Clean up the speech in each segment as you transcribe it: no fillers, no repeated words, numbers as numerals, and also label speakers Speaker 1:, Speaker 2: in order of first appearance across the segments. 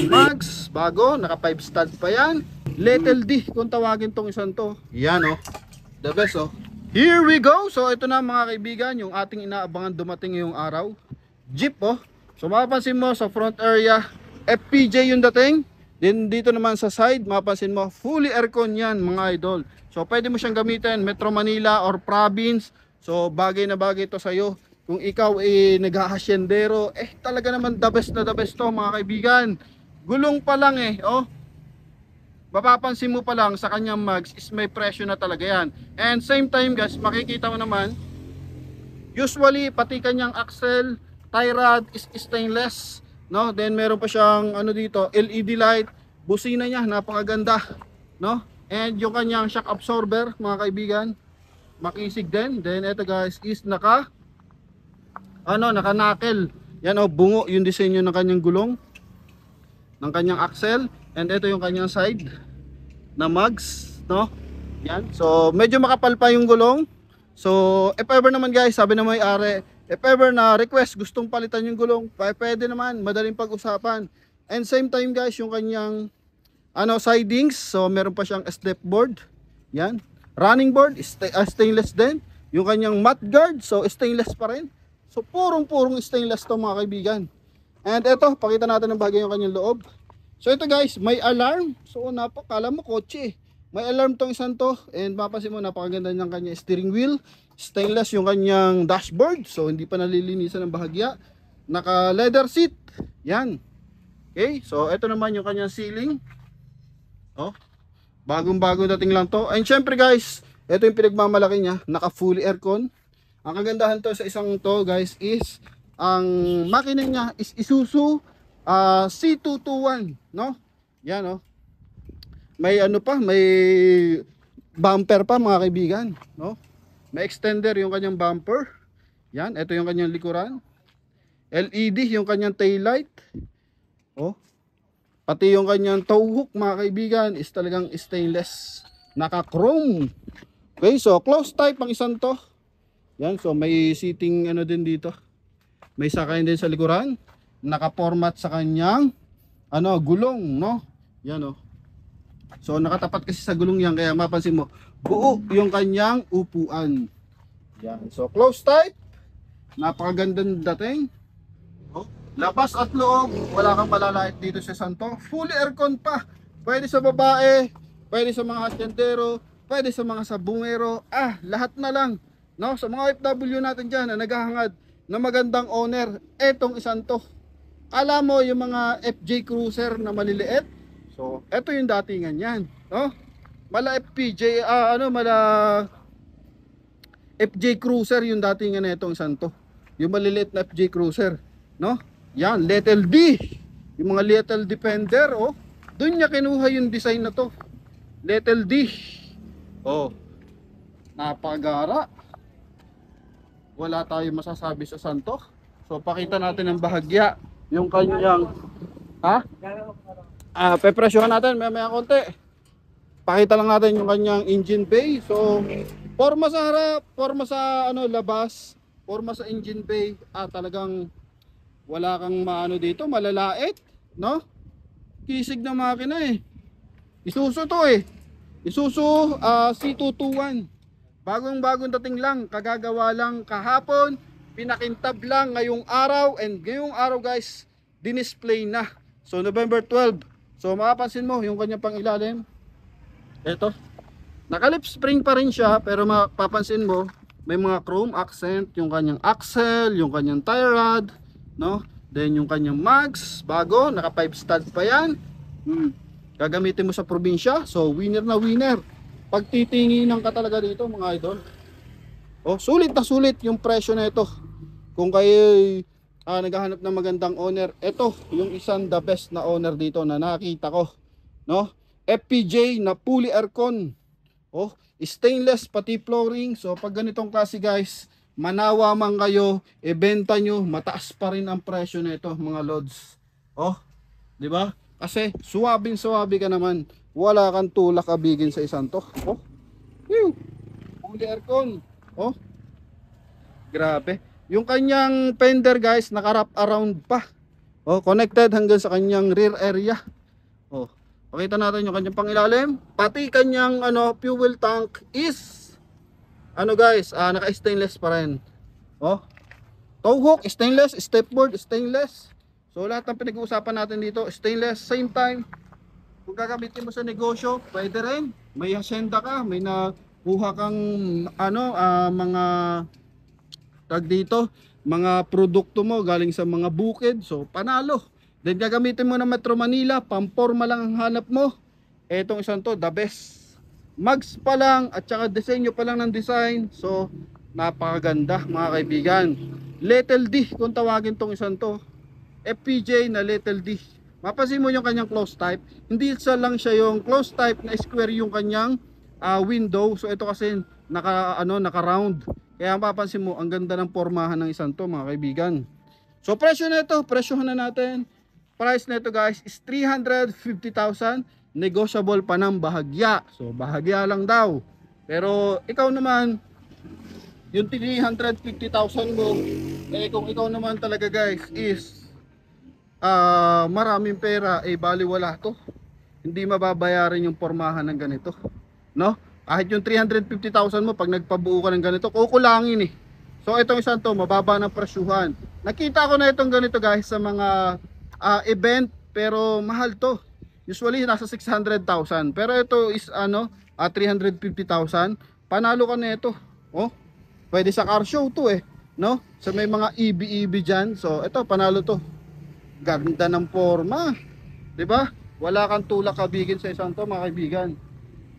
Speaker 1: Mags, bago, naka 5 stud pa yan. Little D kung tawagin tong isang to. Yan oh, the best oh. Here we go. So ito na mga kaibigan, yung ating inaabangan dumating ngayong araw. Jeep oh. So mapapansin mo sa front area, FPJ yung dating. Then dito naman sa side, mapapansin mo fully aircon yan mga idol. So pwede mo siyang gamitin Metro Manila or province. So bagay na bagay to sa'yo. Kung ikaw nag-hasyendero, talaga naman the best na the best to mga kaibigan. Gulong pa lang oh. Mapapansin mo pa lang sa kanyang mags is may presyo na talaga yan. And same time guys, makikita mo naman, usually pati kanyang axle, tie rod is stainless, no? Then meron pa siyang ano dito, LED light, busina niya napakaganda, no? And yung kanyang shock absorber mga kaibigan, makisig din. Then ito guys is naka knuckle. Yan oh, bungo yung disenyo ng kanyang gulong, ng kanyang axle. And ito yung kanyang side na mags, no? Yan. So medyo makapal pa yung gulong. So if ever naman guys, sabi na may-ari, if ever na request gustong palitan yung gulong, pwede naman, madaling pag-usapan. And same time guys, yung kanyang sidings, so meron pa siyang step board. Yan. Running board, stainless din. Yung kanyang mat guard, so stainless pa rin. So purong stainless to mga kaibigan. And eto, pakita natin ng bagay yung kanyang loob. So ito guys, may alarm. So kala mo kotse. May alarm tong isang to. And mapapansin mo, napakaganda ng kanyang steering wheel. Stainless yung kanyang dashboard. So hindi pa nalilinisan ng bahagya. Naka leather seat. Yan. Okay, so ito naman yung kanyang ceiling. Oh, bagong dating lang to. And syempre guys, ito yung pinagmamalaki niya. Naka fully aircon. Ang kagandahan to sa isang to guys is ang makina niya is Isuzu C221, no? Yan oh. May may bumper pa mga kaibigan, no? May extender yung kanyang bumper. Yan, ito yung kanyang likuran. LED yung kanyang tail light. Oh. Pati yung kanyang tow hook mga kaibigan is talagang stainless, naka chrome. Okay, so close type ang isang to. Yan, so may seating din dito. May sakayan din sa likuran. Naka-format sa kanyang gulong, no? Yan oh. So nakatapat kasi sa gulong yan, kaya mapansin mo buo yung kanyang upuan. Yan. So close type. Napakagandang dating. Oh, labas at loob, wala kang malalait dito sa santo. Fully aircon pa. Pwede sa babae, pwede sa mga hasyendero, pwede sa mga sabungero. Lahat na lang, no? Sa mga OFW natin diyan na naghahangad na magandang owner, etong isang to. Alam mo yung mga FJ Cruiser na maliliit, so eto yung datingan yan, no? Mala FPJ, FJ Cruiser yung datingan na itong isang to. Yung maliliit na FJ Cruiser, no? Yan, Little D. Yung mga Little Defender, oh. Doon niya kinuha yung design na to. Little D. Oh. Napagara. Wala tayong masasabi sa santo. So pakita natin ang bahagya. Yung kanyang pepresyohan natin maya konti. Pakita lang natin yung kanyang engine bay. So forma sa harap, forma sa labas, forma sa engine bay. Talagang wala kang dito, malalait, no? Kisig na makina Isuzu to Isuzu C221. Bagong dating lang, kagagawa lang kahapon, pinakintab lang ngayong araw, and ngayong araw guys, dinisplay na. So November 12. So mapapansin mo yung kanyang pangilalim. Ito. Naka-lip spring pa rin siya, pero mapapansin mo may mga chrome accent, yung kanyang axle, yung kanyang tie rod, no? Then yung kanyang mags, bago, naka 5 stud pa yan. Gagamitin mo sa probinsya, so winner na winner. Pagtitinginan ka talaga dito mga idol. Oh, sulit na sulit yung presyo na ito. Kung kayo naghahanap ng magandang owner, ito yung isang the best na owner dito na nakita ko, no? FPJ na fully aircon. Oh, stainless pati flooring. So pag ganitong klase guys, manawa man kayo, ibenta nyo, mataas pa rin ang presyo na ito mga lods. Oh, di ba? Kasi suwabing-suwabi ka naman. Wala kang tulak abigin sa isang to. Oh. Fully aircon. Oh. Grabe. Yung kanyang fender guys, naka-wrap around pa. Oh, connected hanggang sa kanyang rear area. Oh, pakita natin yung kanyang pangilalim. Pati kanyang fuel tank is guys, naka-stainless pa rin. Oh, tow hook stainless, stepboard stainless. So lahat ng pinag-uusapan natin dito stainless. Same time, kung gagamitin mo sa negosyo, pwede rin. May hacienda ka, may nakuha kang mga tag dito, mga produkto mo galing sa mga bukid, so panalo. Then gagamitin mo na Metro Manila, pamporma lang ang hanap mo. Etong isang to, the best. Mags pa lang at saka disenyo pa lang ng design, so napakaganda mga kaibigan. Little D kung tawagin tong isang to, FPJ na Little D. Mapasin mo yung kanyang close type, hindi lang siya yung close type na square yung kanyang window. So ito kasi naka round. Kaya mapapansin mo ang ganda ng pormahan ng isang to mga kaibigan. So presyo nito, presyohan na natin. Price nito guys is 350,000, negotiable pa ng bahagya. So bahagya lang daw. Pero ikaw naman, yung 350,000 mo, kung ikaw naman talaga guys is maraming pera, baliwala to. Hindi mababayaran yung pormahan ng ganito, no? Kahit yung 350,000 mo pag nagpabuo ka ng ganito, kukulangin eh. So itong isang to, mababa ng presyuhan. Nakita ko na itong ganito guys sa mga event, pero mahal to. Usually nasa 600,000, pero ito is 350,000. Panalo ka na ito. Oh, pwede sa car show to no? Sa may mga EB dyan. So ito, panalo to. Ganda ng forma, 'di ba? Wala kang tulak kabigin sa isang to mga kaibigan.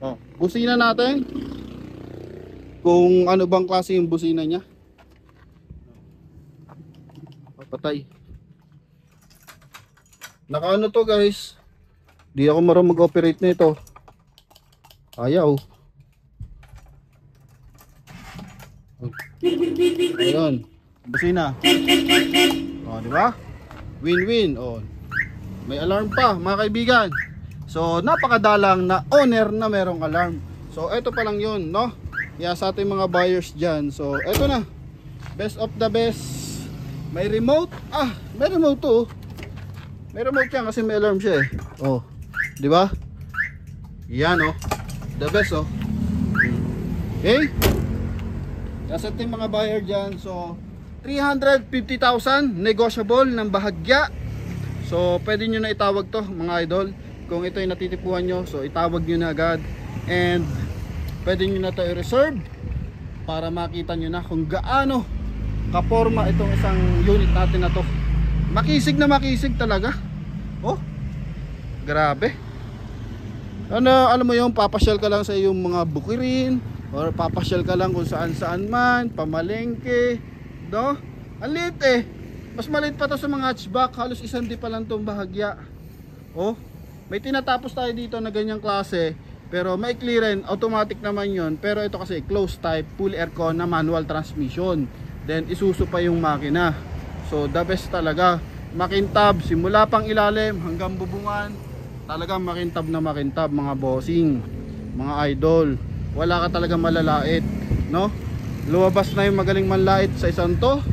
Speaker 1: Oh, busina natin. Kung ano bang klase yung busina niya. Patay. Naka to guys. Di ako marunong mag-operate nito. Ayaw. Ayun. Busina. Oh, di ba? Win-win. Oh. May alarm pa, mga kaibigan. So, napakadalang na owner na merong alarm. So, ito pa lang 'yun, no? Kaya sa ating mga buyers diyan. So, ito na. Best of the best. May remote. May remote to. May remote yan kasi may alarm siya Oh. 'Di ba? Yan The best Okay? Kaya sa ating mga buyer diyan, so 350,000 negotiable ng bahagya. So, pwede nyo na itawag to mga idol. Kung ito yung natitipuan nyo, so itawag nyo na agad. And pwede nyo na ito i-reserve para makita nyo na kung gaano kaporma itong isang unit natin na to. Makisig na makisig talaga. Oh, grabe. Alam mo yung papasyal ka lang sa iyong mga bukirin, or papasyal ka lang kung saan saan man, pamalengke, no? Ang liit Mas maliit pa to sa mga hatchback. Halos isang di pa lang tong bahagya. Oh, may tinatapos tayo dito na ganyang klase, pero maikli rin, automatic naman yon. Pero ito kasi closed type, full aircon na manual transmission. Then isuso pa yung makina. So the best talaga. Makintab, simula pang ilalim hanggang bubungan. Talagang makintab na makintab mga bossing, mga idol. Wala ka talaga malalait, no? Lumabas na yung magaling manlait sa isang to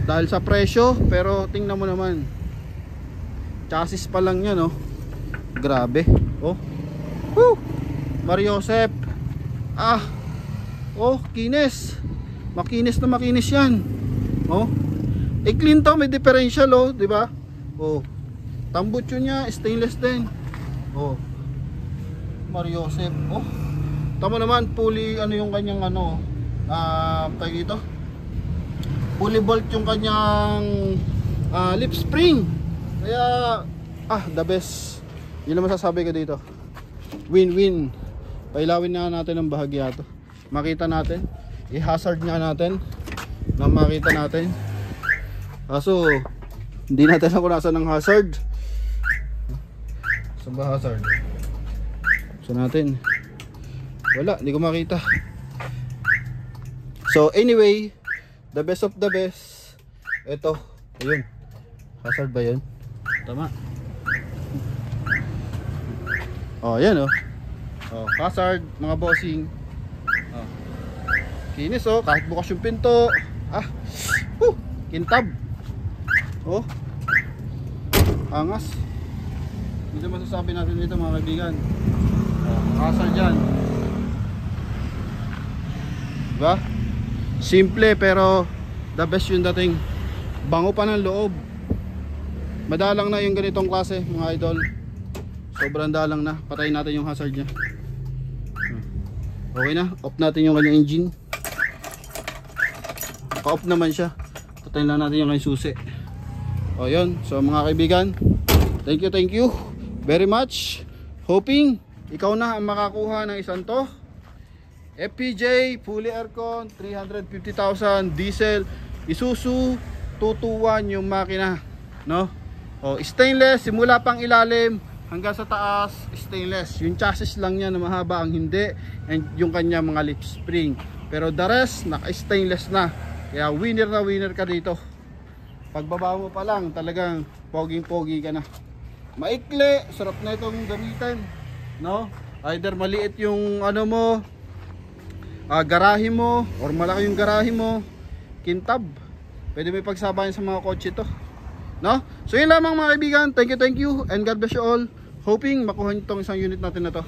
Speaker 1: dahil sa presyo, pero tingnan mo naman, chassis pa lang yan grabe. Woo! Mariosep. Kinis. Makinis na makinis yan. Clean to, may differential di ba? Tambutso niya stainless din. Mariosep. Tama naman, fully yung kanyang tayo dito, fully bolt yung kanyang lip spring. Kaya the best. Yun naman sasabi ko dito. Win-win. Pailawin na natin ang bahagya to. Makita natin, i-hazard nga natin na makita natin. Kaso hindi natin alam kung nasa ng hazard. Saan ba hazard? Saan natin? Wala, hindi ko makita. So anyway, the best of the best. Ito, ayun. Hazard ba yun? Tama. Yan hazard mga bossing. Kinis kahit bukas yung pinto. Kintab. Angas. Dito masasabi natin dito mga kaibigan. Asal dyan. Diba? Simple pero the best yung dating. Bango pa ng loob. Madalang na yung ganitong klase mga idol. Sobrang dalang na. Patayin natin yung hazard niya. Okay na. Off natin yung kanyang engine. Pa-off naman siya. Patayin lang natin yung kanyang susi. O yun. So mga kaibigan, thank you very much. Hoping ikaw na ang makakuha ng isang to. FPJ fully aircon 350,000 diesel Isuzu 221 yung makina, no? O stainless simula pang ilalim hanggang sa taas, stainless. Yung chassis lang niya na mahaba ang hindi, and yung kanya mga lip spring. Pero the rest naka stainless na. Kaya winner na winner ka dito. Pagbaba mo pa lang talagang poging-pogi ka na. Maikli, sarap na itong gamitin, no? Either maliit yung ano mo, garahe mo, or malaki yung garahe mo, kintab. Pwede may pagsabayan sa mga kotse to, no? So yun lamang mga kaibigan. Thank you and God bless you all. Hoping makuha nyo itong isang unit natin na to.